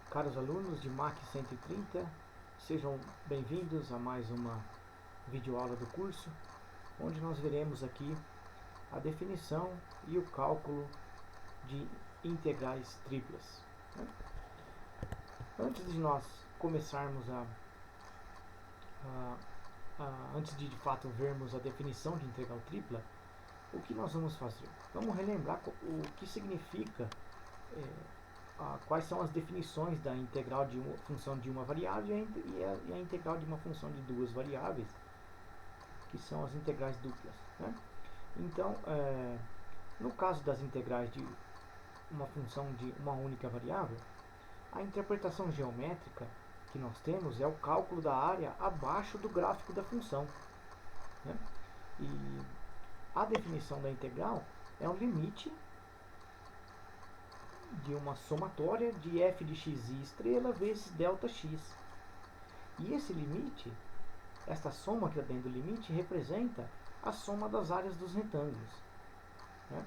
Caros alunos de MAC 130, sejam bem-vindos a mais uma videoaula do curso, onde nós veremos aqui a definição e o cálculo de integrais triplas. Antes de nós começarmos antes de fato vermos a definição de integral tripla, o que nós vamos fazer? Vamos relembrar o que significa quais são as definições da integral de uma função de uma variável e a integral de uma função de duas variáveis, que são as integrais duplas, né? Então, no caso das integrais de uma função de uma única variável, a interpretação geométrica que nós temos é o cálculo da área abaixo do gráfico da função, né? E a definição da integral é um limite de uma somatória de f de xi estrela vezes ΔX. E esse limite, esta soma que está dentro do limite, representa a soma das áreas dos retângulos, né?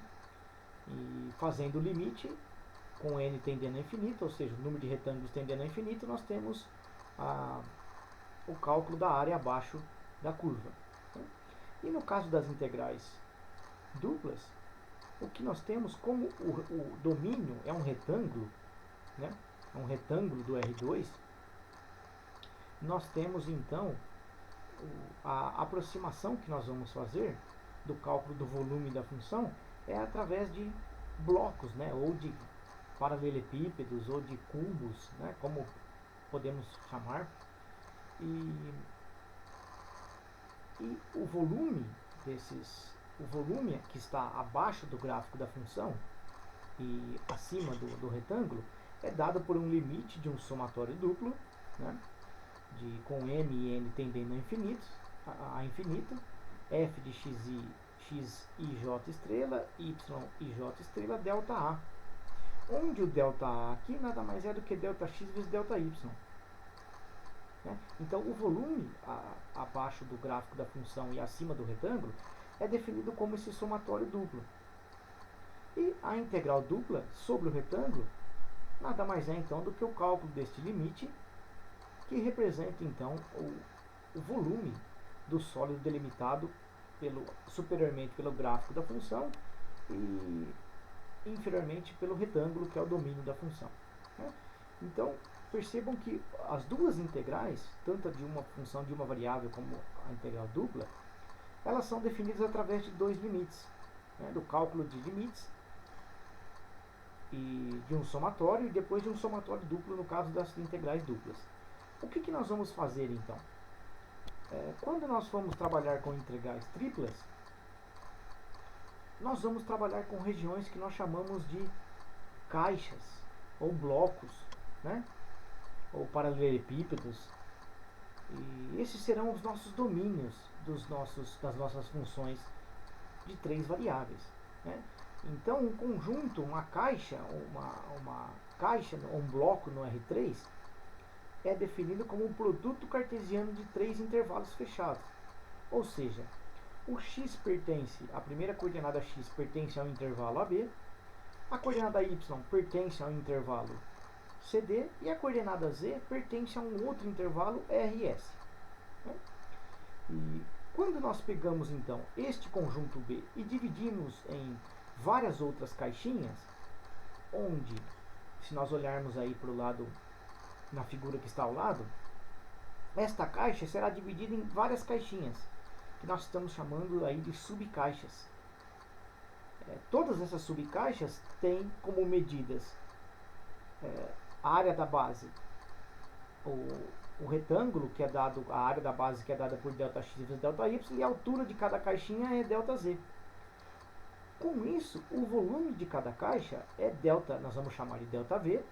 E fazendo o limite com n tendendo a infinito, ou seja, o número de retângulos tendendo a infinito, nós temos o cálculo da área abaixo da curva, né? E no caso das integrais duplas, o que nós temos, como o domínio é um retângulo, né? É um retângulo do R2, nós temos então a aproximação que nós vamos fazer do cálculo do volume da função é através de blocos, né? Ou de paralelepípedos ou de cubos, né? Como podemos chamar. E o volume o volume que está abaixo do gráfico da função e acima do retângulo é dado por um limite de um somatório duplo, né, com m e n tendendo a infinito, f de x i j estrela, y i j estrela, delta a, onde o delta a aqui nada mais é do que delta x vezes delta y. Então, o volume abaixo do gráfico da função e acima do retângulo é definido como esse somatório duplo. E a integral dupla sobre o retângulo nada mais é então do que o cálculo deste limite, que representa então o volume do sólido delimitado superiormente pelo gráfico da função e inferiormente pelo retângulo, que é o domínio da função, né? Então, percebam que as duas integrais, tanto de uma função de uma variável como a integral dupla, elas são definidas através de dois limites, né? Do cálculo de limites e de um somatório e depois de um somatório duplo no caso das integrais duplas. O que nós vamos fazer então? Quando nós formos trabalhar com integrais triplas, nós vamos trabalhar com regiões que nós chamamos de caixas ou blocos, né? Ou paralelepípedos. E esses serão os nossos domínios das nossas funções de três variáveis, né? Então, um conjunto, uma caixa, um bloco no R3 é definido como um produto cartesiano de três intervalos fechados. Ou seja, o x a primeira coordenada x pertence ao intervalo AB, a coordenada y pertence ao intervalo CD e a coordenada z pertence a um outro intervalo RS, né? E quando nós pegamos então este conjunto B e dividimos em várias outras caixinhas, onde, se nós olharmos aí para o lado, na figura que está ao lado, esta caixa será dividida em várias caixinhas, que nós estamos chamando aí de subcaixas. Todas essas subcaixas têm como medidas a área da base, o retângulo, que é dado, a área da base que é dada por ΔX vezes ΔY, e a altura de cada caixinha é ΔZ. Com isso, o volume de cada caixa é delta, nós vamos chamar de ΔV,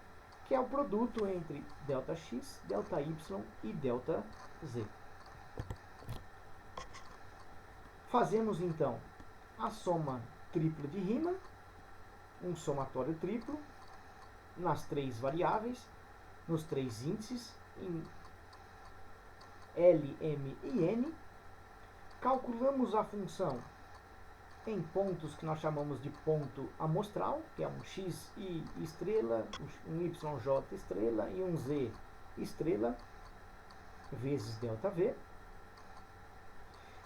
que é o produto entre ΔX, ΔY e ΔZ. Fazemos então a soma tripla de Riemann, um somatório triplo, nas três variáveis, nos três índices, em L, M e N. Calculamos a função em pontos que nós chamamos de ponto amostral, que é um x i estrela, um yj estrela e um z estrela vezes ΔV.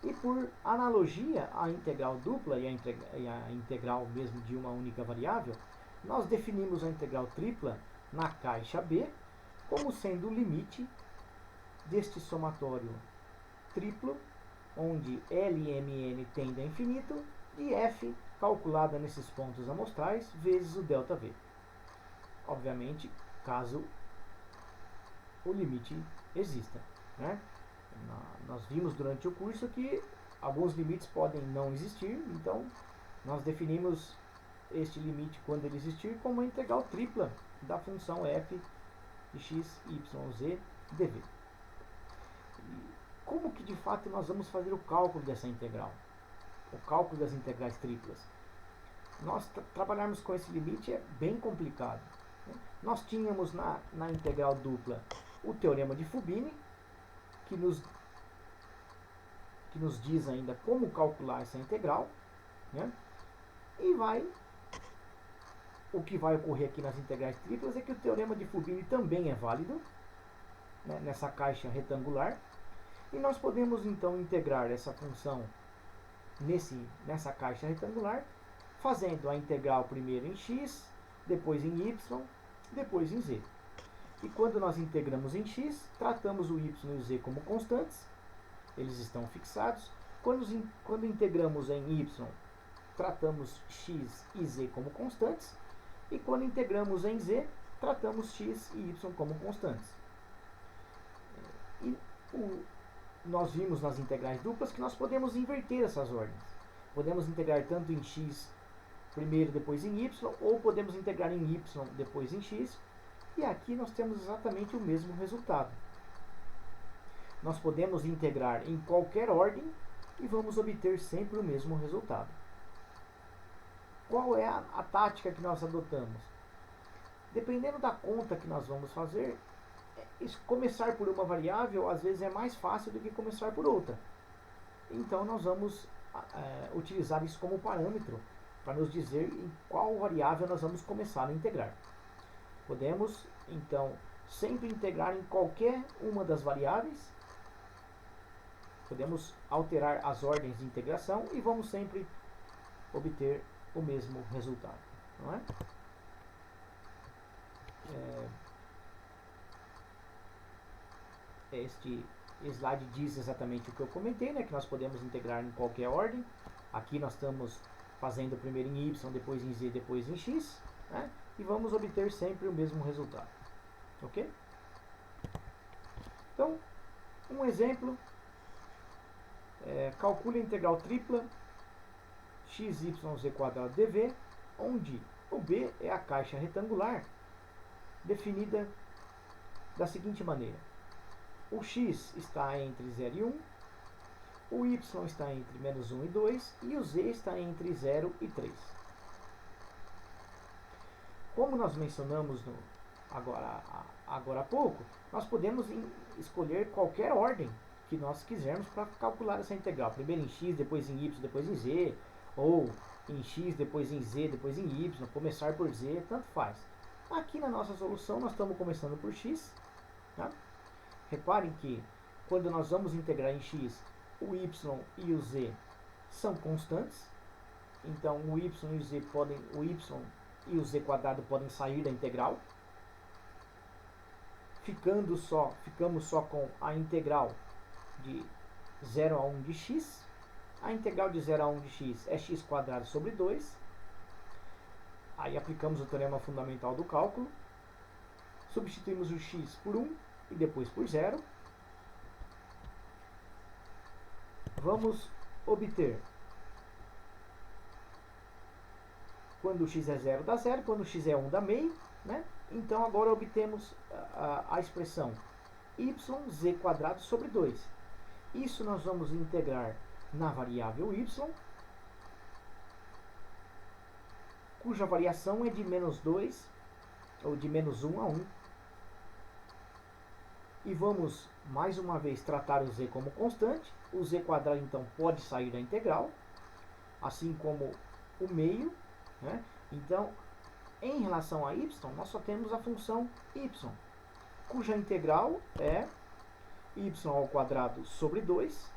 E por analogia à integral dupla e a integral mesmo de uma única variável, nós definimos a integral tripla na caixa B como sendo o limite deste somatório triplo, onde L e Mn tendem a infinito, de f calculada nesses pontos amostrais vezes o ΔV. Obviamente, caso o limite exista, né? Nós vimos durante o curso que alguns limites podem não existir, então nós definimos este limite, quando ele existir, como a integral tripla da função f de x, y, z, dv. E como que de fato nós vamos fazer o cálculo dessa integral? O cálculo das integrais triplas? Nós trabalharmos com esse limite é bem complicado, né? Nós tínhamos na integral dupla o teorema de Fubini, que nos diz ainda como calcular essa integral, né? E o que vai ocorrer aqui nas integrais triplas é que o teorema de Fubini também é válido, né, nessa caixa retangular, e nós podemos então integrar essa função nessa caixa retangular, fazendo a integral primeiro em x, depois em y, depois em z. E quando nós integramos em x, tratamos o y e o z como constantes, eles estão fixados. Quando integramos em y, tratamos x e z como constantes. E quando integramos em z, tratamos x e y como constantes. E nós vimos nas integrais duplas que nós podemos inverter essas ordens. Podemos integrar tanto em x primeiro, depois em y, ou podemos integrar em y, depois em x. E aqui nós temos exatamente o mesmo resultado. Nós podemos integrar em qualquer ordem e vamos obter sempre o mesmo resultado. Qual é a tática que nós adotamos? Dependendo da conta que nós vamos fazer, começar por uma variável às vezes é mais fácil do que começar por outra. Então nós vamos utilizar isso como parâmetro para nos dizer em qual variável nós vamos começar a integrar. Podemos então sempre integrar em qualquer uma das variáveis. Podemos alterar as ordens de integração e vamos sempre obter o mesmo resultado, não é? Este slide diz exatamente o que eu comentei, né? Que nós podemos integrar em qualquer ordem. Aqui nós estamos fazendo primeiro em y, depois em z, depois em x, né? E vamos obter sempre o mesmo resultado, ok? Então, um exemplo. Calcule a integral tripla x, y, z quadrado dv, onde o b é a caixa retangular definida da seguinte maneira: o x está entre 0 e 1, o y está entre menos 1 e 2 e o z está entre 0 e 3. Como nós mencionamos agora há pouco, nós podemos escolher qualquer ordem que nós quisermos para calcular essa integral. Primeiro em x, depois em y, depois em z, ou em x, depois em z, depois em y, começar por z, tanto faz. Aqui na nossa solução nós estamos começando por x, tá? Reparem que quando nós vamos integrar em x, o y e o z são constantes, então o y e o z quadrado podem sair da integral. Ficamos só com a integral de 0 a 1 de x. A integral de 0 a 1 de x é x quadrado sobre 2. Aí aplicamos o teorema fundamental do cálculo. Substituímos o x por 1 e depois por 0. Vamos obter, quando x é 0 dá 0, quando x é 1 dá meio, né? Então agora obtemos a expressão yz quadrado sobre 2. Isso nós vamos integrar na variável y, cuja variação é de menos 2, ou de menos 1 a 1. E vamos, mais uma vez, tratar o z como constante. O z quadrado, então, pode sair da integral. assim como o meio, né? Então, em relação a y, nós só temos a função y, cuja integral é y ao quadrado sobre 2.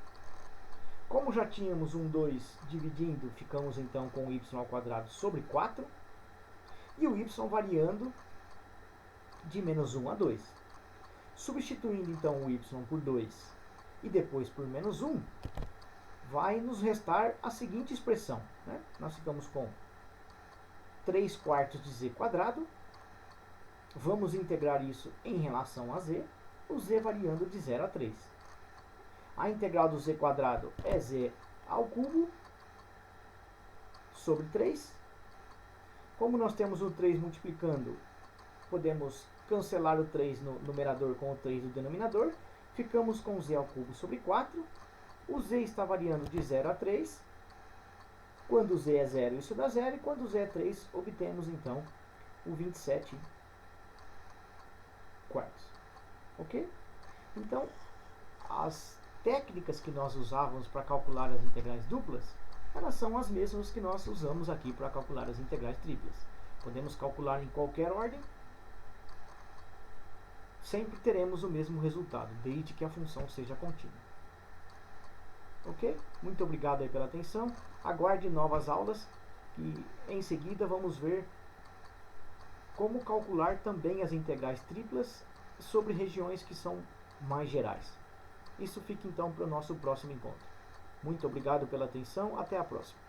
Como já tínhamos um 2 dividindo, ficamos então com y ao quadrado sobre 4. E o y variando de menos 1 a 2. Substituindo então o y por 2 e depois por menos 1, vai nos restar a seguinte expressão, né? Nós ficamos com 3 quartos de z quadrado. Vamos integrar isso em relação a z, o z variando de 0 a 3. A integral do z quadrado é z ao cubo sobre 3. Como nós temos o 3 multiplicando, podemos cancelar o 3 no numerador com o 3 no denominador. Ficamos com z ao cubo sobre 4. O z está variando de 0 a 3. Quando z é 0, isso dá 0. E quando z é 3, obtemos então o 27 quartos. Ok? Então, as técnicas que nós usávamos para calcular as integrais duplas, elas são as mesmas que nós usamos aqui para calcular as integrais triplas. Podemos calcular em qualquer ordem, sempre teremos o mesmo resultado, desde que a função seja contínua. Ok? Muito obrigado aí pela atenção. Aguarde novas aulas e em seguida vamos ver como calcular também as integrais triplas sobre regiões que são mais gerais. Isso fica então para o nosso próximo encontro. Muito obrigado pela atenção. Até a próxima.